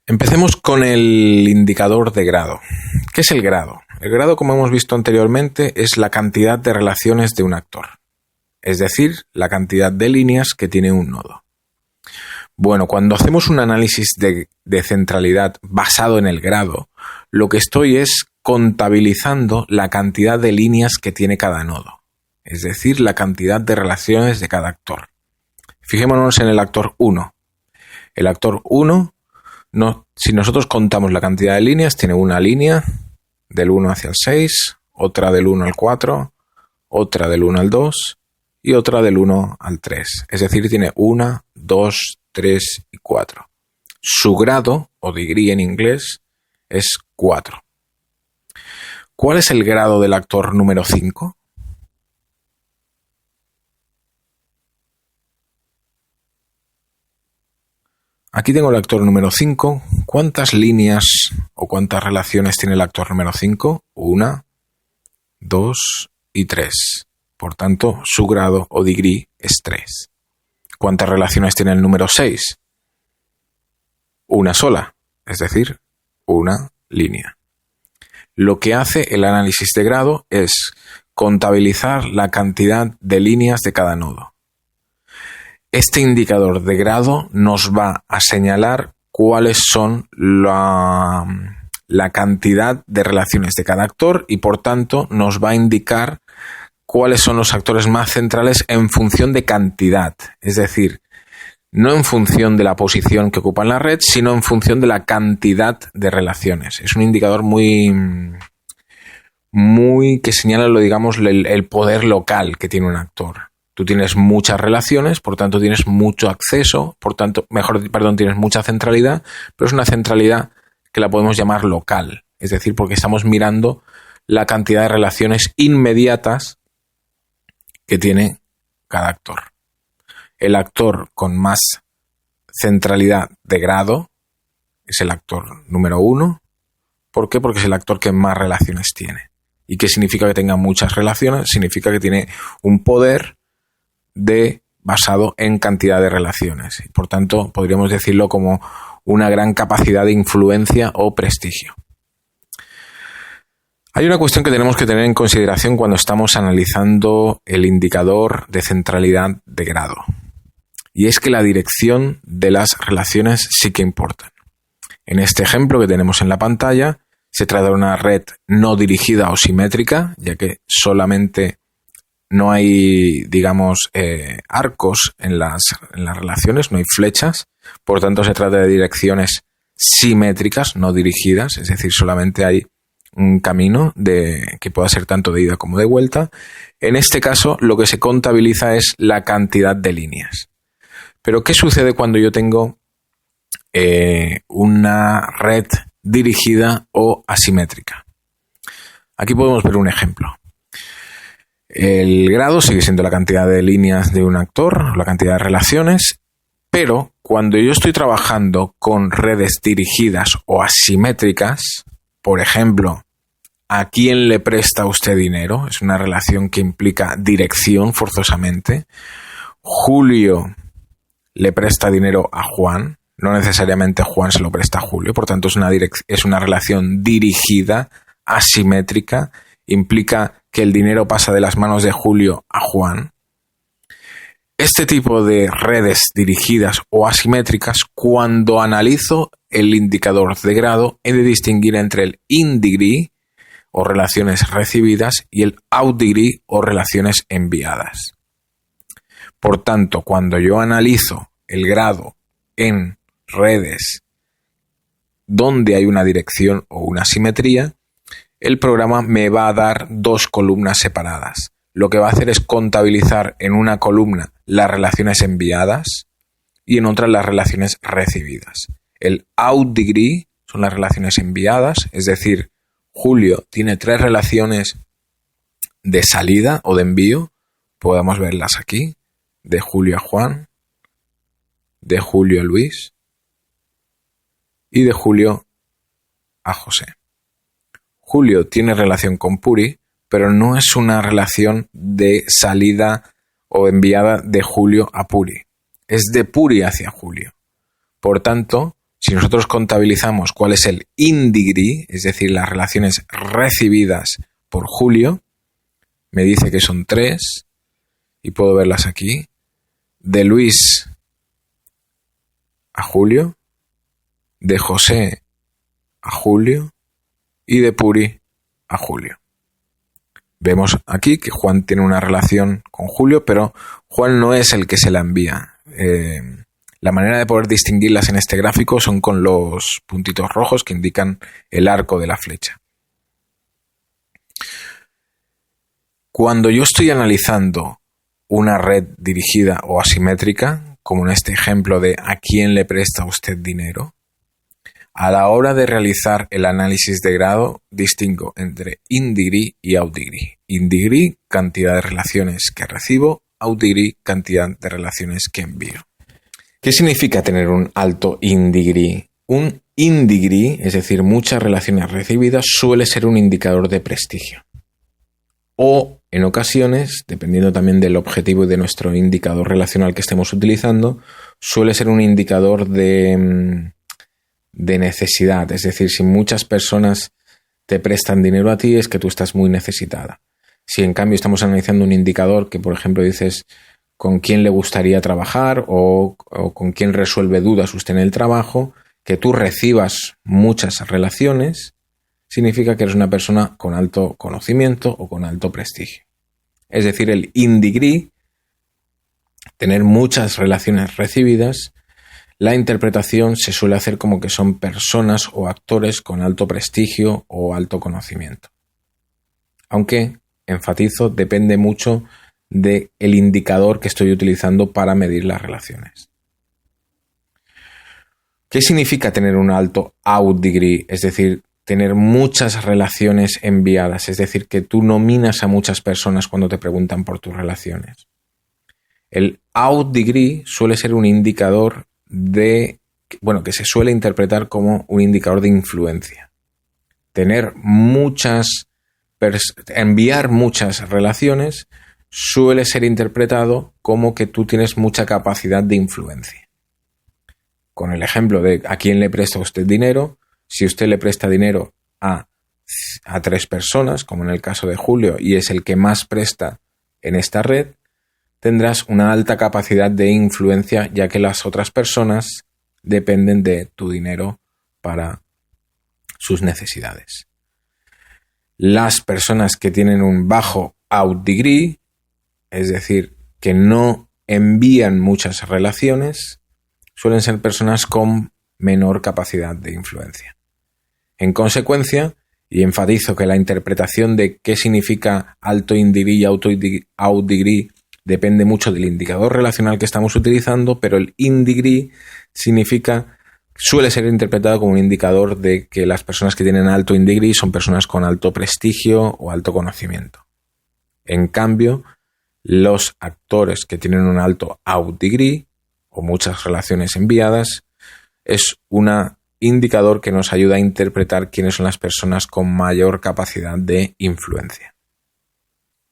Empecemos con el indicador de grado. ¿Qué es el grado? El grado, como hemos visto anteriormente, es la cantidad de relaciones de un actor, es decir, la cantidad de líneas que tiene un nodo. Bueno, cuando hacemos un análisis de centralidad basado en el grado, lo que estoy es contabilizando la cantidad de líneas que tiene cada nodo, es decir, la cantidad de relaciones de cada actor. Fijémonos en el actor 1. El actor 1, si nosotros contamos la cantidad de líneas, tiene una línea del 1 hacia el 6, otra del 1 al 4, otra del 1 al 2 y otra del 1 al 3. Es decir, tiene 1, 2, 3 y 4. Su grado, o degree en inglés, es 4. ¿Cuál es el grado del actor número 5? Aquí tengo el actor número 5. ¿Cuántas líneas o cuántas relaciones tiene el actor número 5? 1, 2 y 3. Por tanto, su grado o degree es 3. ¿Cuántas relaciones tiene el número 6? Una sola, es decir, una línea. Lo que hace el análisis de grado es contabilizar la cantidad de líneas de cada nodo. Este indicador de grado nos va a señalar cuáles son la cantidad de relaciones de cada actor y, por tanto, nos va a indicar cuáles son los actores más centrales en función de cantidad. Es decir, no en función de la posición que ocupa en la red, sino en función de la cantidad de relaciones. Es un indicador muy que señala, el poder local que tiene un actor. Tú tienes muchas relaciones, por tanto tienes mucho acceso, tienes mucha centralidad, pero es una centralidad que la podemos llamar local. Es decir, porque estamos mirando la cantidad de relaciones inmediatas que tiene cada actor. El actor con más centralidad de grado es el actor número 1. ¿Por qué? Porque es el actor que más relaciones tiene. ¿Y qué significa que tenga muchas relaciones? Significa que tiene un poder basado en cantidad de relaciones. Por tanto, podríamos decirlo como una gran capacidad de influencia o prestigio. Hay una cuestión que tenemos que tener en consideración cuando estamos analizando el indicador de centralidad de grado. Y es que la dirección de las relaciones sí que importan. En este ejemplo que tenemos en la pantalla, se trata de una red no dirigida o simétrica, ya que solamente no hay, arcos en las relaciones, no hay flechas. Por tanto, se trata de direcciones simétricas, no dirigidas, es decir, solamente hay un camino que pueda ser tanto de ida como de vuelta. En este caso, lo que se contabiliza es la cantidad de líneas. Pero, ¿qué sucede cuando yo tengo una red dirigida o asimétrica? Aquí podemos ver un ejemplo. El grado sigue siendo la cantidad de líneas de un actor, la cantidad de relaciones, pero cuando yo estoy trabajando con redes dirigidas o asimétricas, por ejemplo, ¿a quién le presta usted dinero? Es una relación que implica dirección forzosamente. Julio le presta dinero a Juan, no necesariamente Juan se lo presta a Julio, por tanto es una relación dirigida, asimétrica, implica que el dinero pasa de las manos de Julio a Juan. Este tipo de redes dirigidas o asimétricas, cuando analizo el indicador de grado, he de distinguir entre el in degree o relaciones recibidas y el out degree o relaciones enviadas. Por tanto, cuando yo analizo el grado en redes donde hay una dirección o una simetría, el programa me va a dar dos columnas separadas. Lo que va a hacer es contabilizar en una columna las relaciones enviadas y en otra las relaciones recibidas. El out degree son las relaciones enviadas, es decir, Julio tiene 3 relaciones de salida o de envío, podemos verlas aquí, de Julio a Juan, de Julio a Luis y de Julio a José. Julio tiene relación con Puri, pero no es una relación de salida o enviada de Julio a Puri. Es de Puri hacia Julio. Por tanto, Si nosotros contabilizamos cuál es el in-degree, es decir, las relaciones recibidas por Julio, me dice que son 3, y puedo verlas aquí, de Luis a Julio, de José a Julio y de Puri a Julio. Vemos aquí que Juan tiene una relación con Julio, pero Juan no es el que se la envía. La manera de poder distinguirlas en este gráfico son con los puntitos rojos que indican el arco de la flecha. Cuando yo estoy analizando una red dirigida o asimétrica, como en este ejemplo de ¿a quién le presta usted dinero?, a la hora de realizar el análisis de grado, distingo entre in-degree y out-degree. In-degree, cantidad de relaciones que recibo, out-degree, cantidad de relaciones que envío. ¿Qué significa tener un alto in-degree? Un in-degree, es decir, muchas relaciones recibidas, suele ser un indicador de prestigio. O, en ocasiones, dependiendo también del objetivo y de nuestro indicador relacional que estemos utilizando, suele ser un indicador de necesidad. Es decir, si muchas personas te prestan dinero a ti, es que tú estás muy necesitada. Si en cambio estamos analizando un indicador que, por ejemplo, dices con quién le gustaría trabajar o con quién resuelve dudas usted en el trabajo, que tú recibas muchas relaciones, significa que eres una persona con alto conocimiento o con alto prestigio. Es decir, el in-degree, tener muchas relaciones recibidas, la interpretación se suele hacer como que son personas o actores con alto prestigio o alto conocimiento. Aunque, enfatizo, depende mucho del indicador que estoy utilizando para medir las relaciones. ¿Qué significa tener un alto out-degree? Es decir, tener muchas relaciones enviadas, es decir, que tú nominas a muchas personas cuando te preguntan por tus relaciones. El out-degree suele ser un indicador que se suele interpretar como un indicador de influencia. Enviar muchas relaciones suele ser interpretado como que tú tienes mucha capacidad de influencia. Con el ejemplo de ¿a quién le presta usted dinero? Si usted le presta dinero a 3 personas, como en el caso de Julio, y es el que más presta en esta red, tendrás una alta capacidad de influencia, ya que las otras personas dependen de tu dinero para sus necesidades. Las personas que tienen un bajo out-degree, es decir, que no envían muchas relaciones, suelen ser personas con menor capacidad de influencia. En consecuencia, y enfatizo que la interpretación de qué significa alto in-degree y out-degree depende mucho del indicador relacional que estamos utilizando, pero el in-degree suele ser interpretado como un indicador de que las personas que tienen alto in-degree son personas con alto prestigio o alto conocimiento. En cambio, los actores que tienen un alto out-degree o muchas relaciones enviadas es un indicador que nos ayuda a interpretar quiénes son las personas con mayor capacidad de influencia.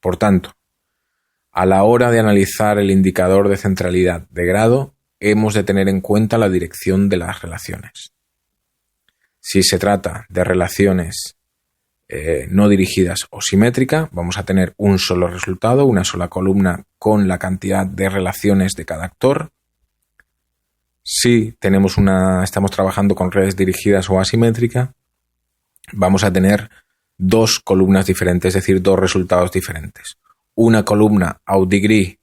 Por tanto, a la hora de analizar el indicador de centralidad de grado, hemos de tener en cuenta la dirección de las relaciones. Si se trata de relaciones no dirigidas o simétricas, vamos a tener un solo resultado, una sola columna con la cantidad de relaciones de cada actor. Si estamos trabajando con redes dirigidas o asimétricas, vamos a tener 2 columnas diferentes, es decir, 2 resultados diferentes. Una columna out-degree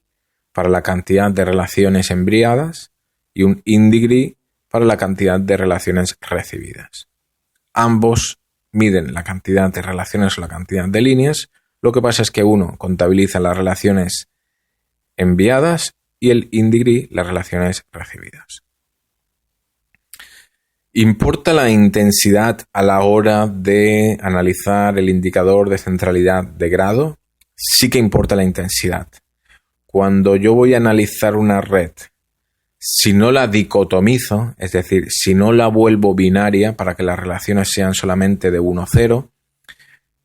para la cantidad de relaciones enviadas y un in-degree para la cantidad de relaciones recibidas. Ambos miden la cantidad de relaciones o la cantidad de líneas. Lo que pasa es que uno contabiliza las relaciones enviadas y el in-degree las relaciones recibidas. ¿Importa la intensidad a la hora de analizar el indicador de centralidad de grado? Sí que importa la intensidad. Cuando yo voy a analizar una red, si no la dicotomizo, es decir, si no la vuelvo binaria para que las relaciones sean solamente de 1-0,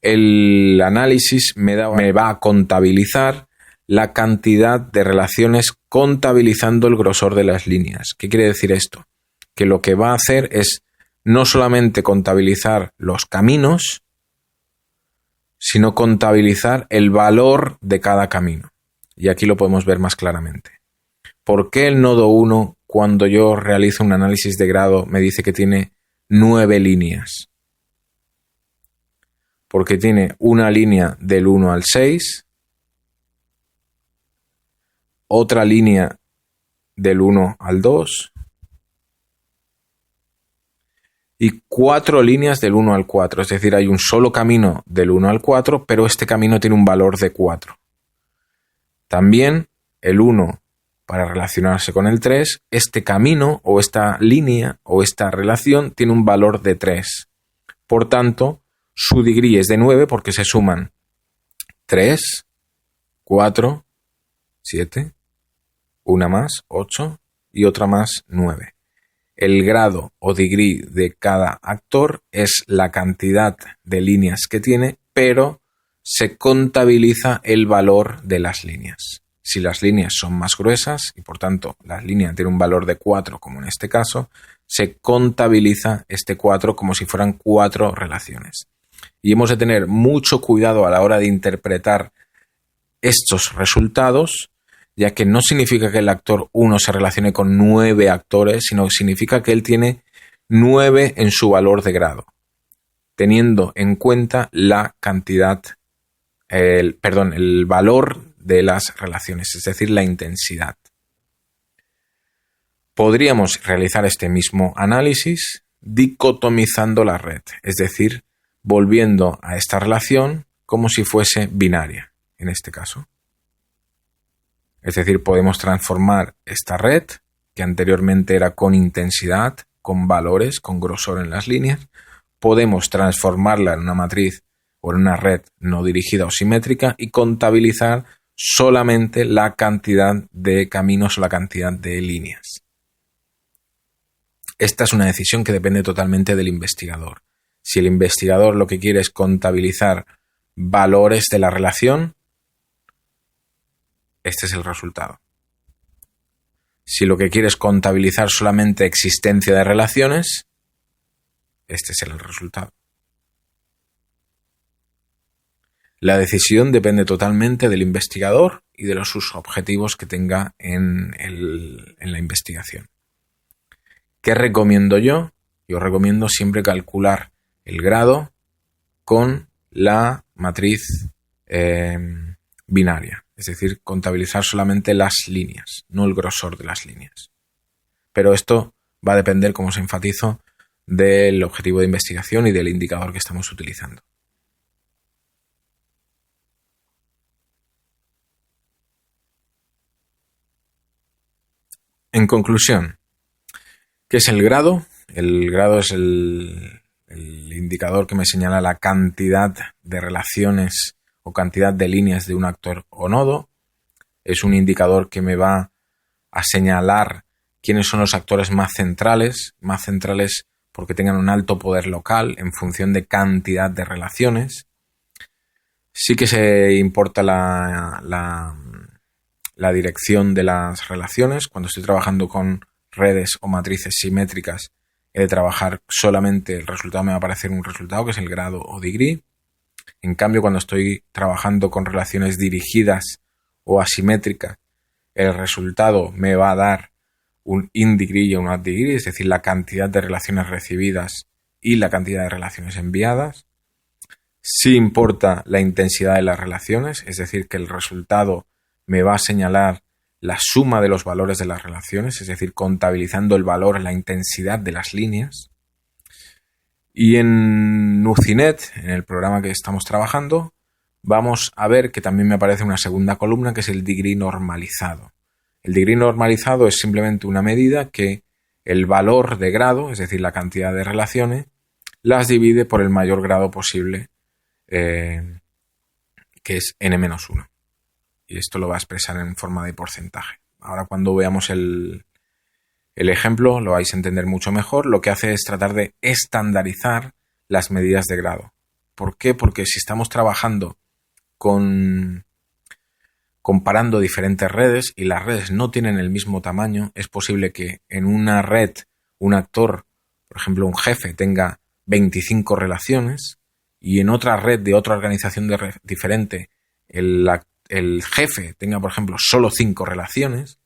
el análisis me va a contabilizar la cantidad de relaciones contabilizando el grosor de las líneas. ¿Qué quiere decir esto? que lo que va a hacer es no solamente contabilizar los caminos, sino contabilizar el valor de cada camino. Y aquí lo podemos ver más claramente. ¿Por qué el nodo 1, cuando yo realizo un análisis de grado, me dice que tiene 9 líneas? Porque tiene una línea del 1 al 6, otra línea del 1 al 2 y 4 líneas del 1 al 4. Es decir, hay un solo camino del 1 al 4, pero este camino tiene un valor de 4. También el 1 para relacionarse con el 3, este camino o esta línea o esta relación tiene un valor de 3. Por tanto, su degree es de 9 porque se suman 3, 4, 7, una más, 8 y otra más, 9. El grado o degree de cada actor es la cantidad de líneas que tiene, pero se contabiliza el valor de las líneas. Si las líneas son más gruesas y por tanto la línea tiene un valor de 4, como en este caso, se contabiliza este 4 como si fueran 4 relaciones. Y hemos de tener mucho cuidado a la hora de interpretar estos resultados, ya que no significa que el actor 1 se relacione con 9 actores, sino que significa que él tiene 9 en su valor de grado, teniendo en cuenta la cantidad, el valor de las relaciones, es decir, la intensidad. Podríamos realizar este mismo análisis dicotomizando la red, es decir, volviendo a esta relación como si fuese binaria, en este caso. Es decir, podemos transformar esta red, que anteriormente era con intensidad, con valores, con grosor en las líneas, podemos transformarla en una matriz o en una red no dirigida o simétrica y contabilizar solamente la cantidad de caminos o la cantidad de líneas. Esta es una decisión que depende totalmente del investigador. Si el investigador lo que quiere es contabilizar valores de la relación, este es el resultado. Si lo que quiere es contabilizar solamente existencia de relaciones, este es el resultado. La decisión depende totalmente del investigador y de sus objetivos que tenga en la investigación. ¿Qué recomiendo yo? Yo recomiendo siempre calcular el grado con la matriz binaria, es decir, contabilizar solamente las líneas, no el grosor de las líneas. Pero esto va a depender, como os enfatizo, del objetivo de investigación y del indicador que estamos utilizando. En conclusión, ¿qué es el grado? El grado es el indicador que me señala la cantidad de relaciones o cantidad de líneas de un actor o nodo. Es un indicador que me va a señalar quiénes son los actores más centrales porque tengan un alto poder local en función de cantidad de relaciones. Sí que se importa la dirección de las relaciones. Cuando estoy trabajando con redes o matrices simétricas, he de trabajar solamente, el resultado me va a aparecer un resultado que es el grado o degree. En cambio, cuando estoy trabajando con relaciones dirigidas o asimétricas, el resultado me va a dar un in degree y un out degree, es decir, la cantidad de relaciones recibidas y la cantidad de relaciones enviadas. Sí importa la intensidad de las relaciones, es decir, que el resultado me va a señalar la suma de los valores de las relaciones, es decir, contabilizando el valor, la intensidad de las líneas. Y en Nucinet, en el programa que estamos trabajando, vamos a ver que también me aparece una segunda columna que es el degree normalizado. El degree normalizado es simplemente una medida que el valor de grado, es decir, la cantidad de relaciones, las divide por el mayor grado posible, que es n-1. Y esto lo va a expresar en forma de porcentaje. Ahora cuando veamos el ejemplo lo vais a entender mucho mejor. Lo que hace es tratar de estandarizar las medidas de grado. ¿Por qué? Porque si estamos trabajando comparando diferentes redes y las redes no tienen el mismo tamaño, es posible que en una red un actor, por ejemplo, un jefe, tenga 25 relaciones y en otra red de otra organización diferente el jefe tenga, por ejemplo, solo 5 relaciones,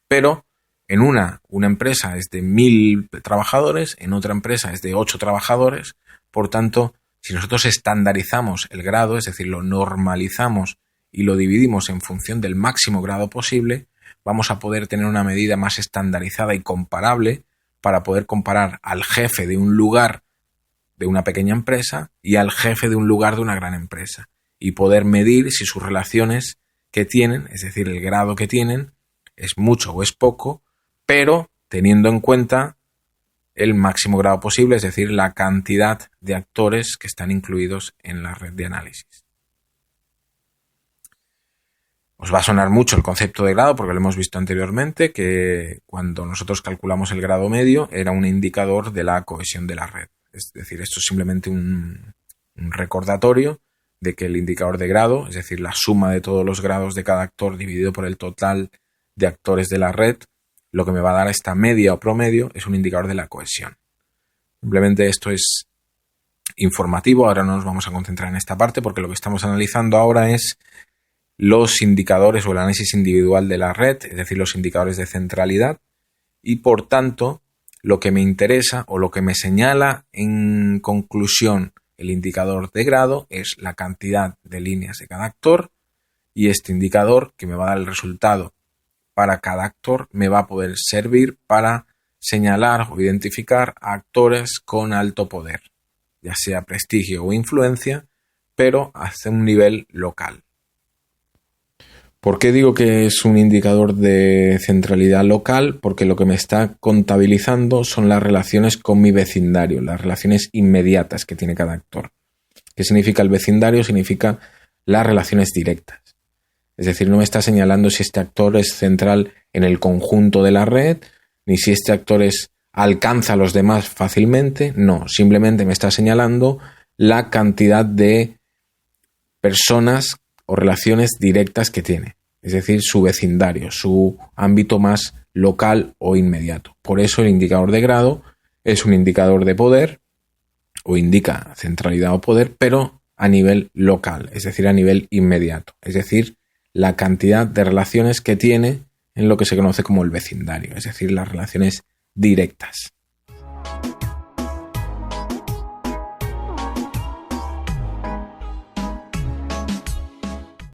pero en una empresa es de 1000 trabajadores, en otra empresa es de 8 trabajadores. Por tanto, si nosotros estandarizamos el grado, es decir, lo normalizamos y lo dividimos en función del máximo grado posible, vamos a poder tener una medida más estandarizada y comparable para poder comparar al jefe de un lugar de una pequeña empresa y al jefe de un lugar de una gran empresa, y poder medir si sus relaciones que tienen, es decir, el grado que tienen, es mucho o es poco, pero teniendo en cuenta el máximo grado posible, es decir, la cantidad de actores que están incluidos en la red de análisis. Os va a sonar mucho el concepto de grado porque lo hemos visto anteriormente, que cuando nosotros calculamos el grado medio era un indicador de la cohesión de la red. Es decir, esto es simplemente un recordatorio de que el indicador de grado, es decir, la suma de todos los grados de cada actor dividido por el total de actores de la red, lo que me va a dar esta media o promedio es un indicador de la cohesión. Simplemente esto es informativo, ahora no nos vamos a concentrar en esta parte porque lo que estamos analizando ahora es los indicadores o el análisis individual de la red, es decir, los indicadores de centralidad, y por tanto lo que me interesa o lo que me señala en conclusión el indicador de grado es la cantidad de líneas de cada actor, y este indicador que me va a dar el resultado para cada actor me va a poder servir para señalar o identificar a actores con alto poder, ya sea prestigio o influencia, pero hasta un nivel local. ¿Por qué digo que es un indicador de centralidad local? Porque lo que me está contabilizando son las relaciones con mi vecindario, las relaciones inmediatas que tiene cada actor. ¿Qué significa el vecindario? Significa las relaciones directas. Es decir, no me está señalando si este actor es central en el conjunto de la red, ni si este actor alcanza a los demás fácilmente. No, simplemente me está señalando la cantidad de personas o relaciones directas que tiene. Es decir, su vecindario, su ámbito más local o inmediato. Por eso el indicador de grado es un indicador de poder o indica centralidad o poder, pero a nivel local, es decir, a nivel inmediato. Es decir, la cantidad de relaciones que tiene en lo que se conoce como el vecindario, es decir, las relaciones directas.